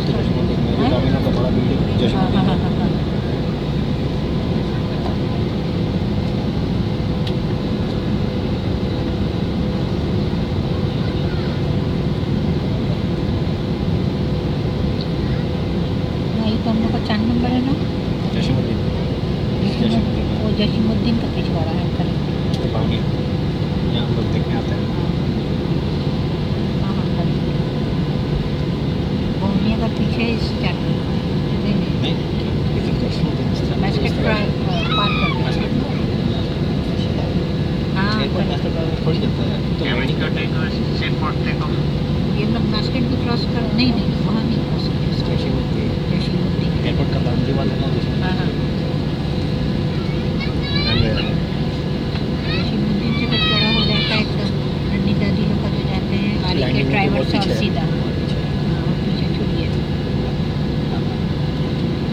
आई थी जैसे मंदिर में, जो डोमिनो का बड़ा बिल्डिंग जैसे हाँ हाँ हाँ मंदिर हाँ में। हाँ। हाँ, ये तो हम लोग का 4 नंबर है ना। जैसे मंदिर में वो जसीमुद्दीन का पिछवाड़ा है करेक्ट। तो पानी यहाँ हम लोग देखने आते हैं। हाँ हाँ करेक्ट। बहुनिया का पीछे स्टार्ट नहीं नहीं नहीं इधर जैसे मंदिर बास्केट पार कर बास्केट हाँ एयरपोर्ट करेक्ट। रास्ते पर थोड़ी जाता है तो लैंडिंग करता है। ये लोग बास्केट भी क्रॉस कर नहीं नहीं वहाँ नहीं क्रॉस करते जैसे मंदिर जसीमुद्दीन के। एयरपोर्ट का बाउंड्री वाला है ना जैसे हाँ हाँ जसीमुद्दीन से फिर चढ़ा हो जाता है एकदम नन्ही दादी लोग का जो जाते हैं गाड़ी के लैंडिंग में तो ड्राइवर बहुत से और पीछे है। सीधा हाँ और पीछे छुड़िए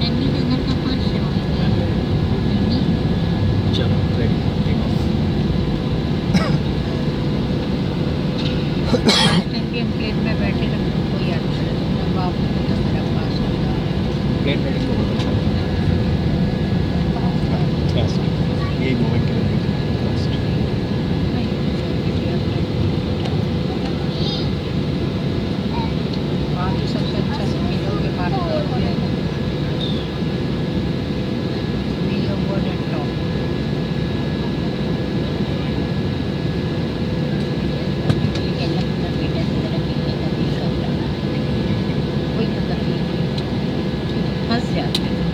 नन्ही का घर का 5 से वहीं नन्ही चलो ready take off. Last time भी हम प्लेन में बैठे थे हमको याद पड़ा तुमने बाप को तो मेरा पास होगा प्लेन राइडिंग को बहुत अच्छा लगता है। ट्रस्ट यही मोमेंट के लिए ट्रस्ट। वहाँ भी सबसे अच्छा से मिलोगे भारत एंड टॉप फंस जाते हैं।